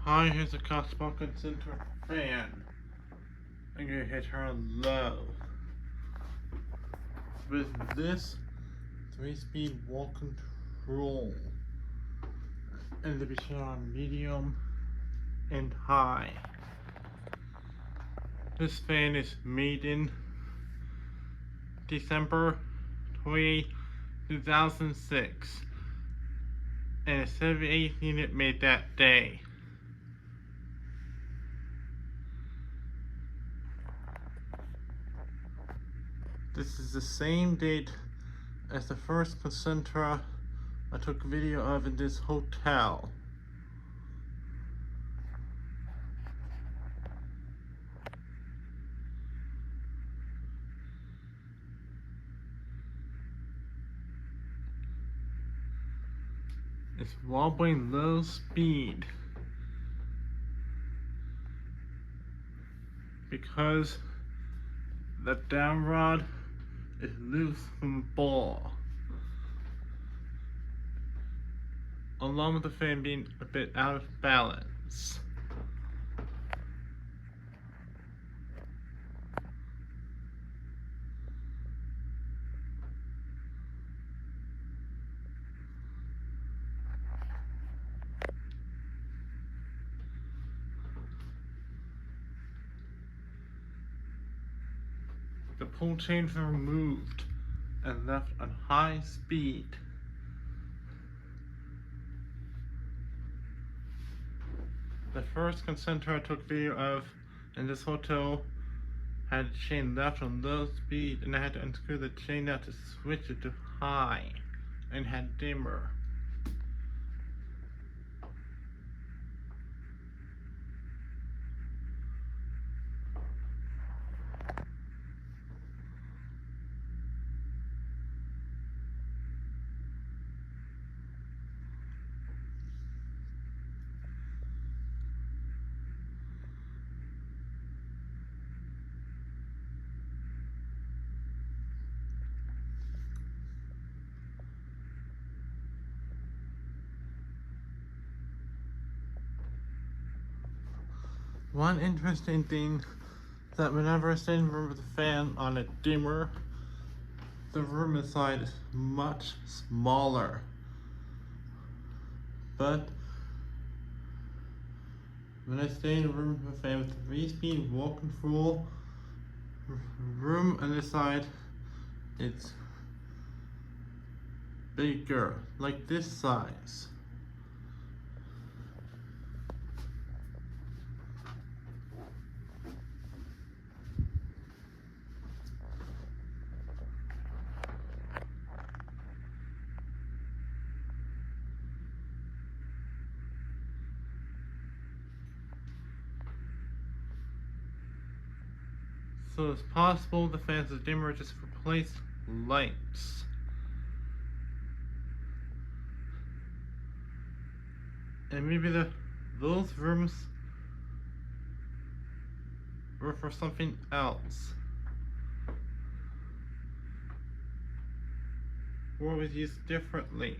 Hi, here's a Cosmopolitan Center fan. I'm gonna hit her low. With this 3-speed wall control. And to be shown on medium and high. This fan is made in December 2006. And a 78 unit made that day. This is the same date as the first Concentra I took a video of in this hotel. It's wobbling low speed because the down rod is loose from the ball, along with the fan being a bit out of balance. The pull chains were removed and left on high speed. The first Concentra I took video of in this hotel had the chain left on low speed, and I had to unscrew the chain out to switch it to high, and had dimmer. One interesting thing is that whenever I stay in the room with the fan on a dimmer, the room inside is much smaller. But when I stay in a room with a fan with 3-speed wall control, room on this side, it's bigger, like this size. So it's possible the fans of dimmer just replace lights. And maybe those rooms were for something else. Or was used differently.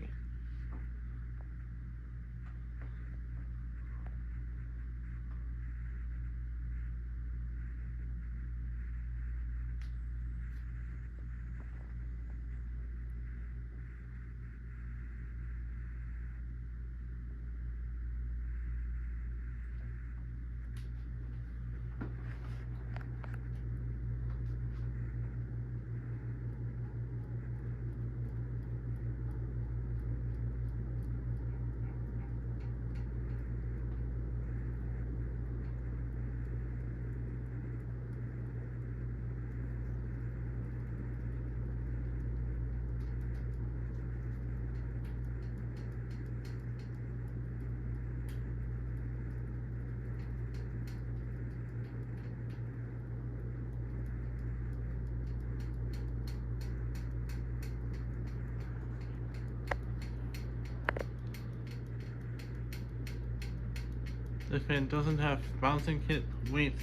The fan doesn't have bouncing hit weights,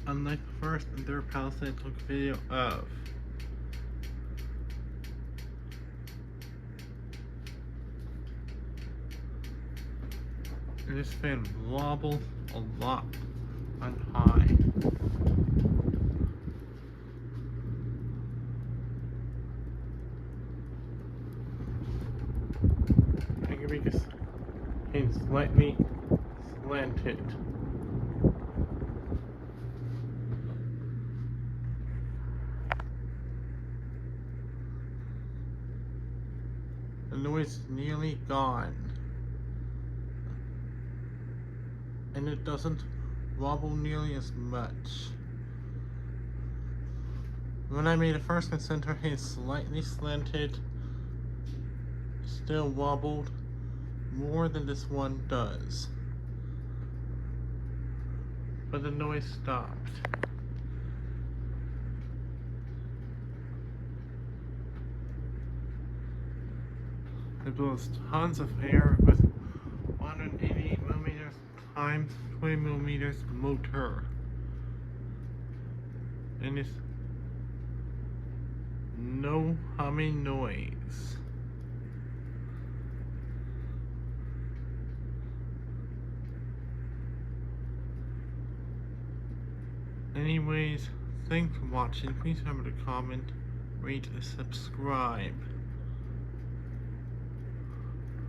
unlike the first and third Palisade I took a video of. And this fan wobbles a lot on high. I can make this fan slightly slanted. The noise is nearly gone. And it doesn't wobble nearly as much. When I made the first concentrat, it slightly slanted, still wobbled more than this one does. But the noise stopped. It blows tons of air with 188 millimeters times 20 millimeters motor. And it's no humming noise. Anyways, thanks for watching. Please remember to comment, rate, and subscribe.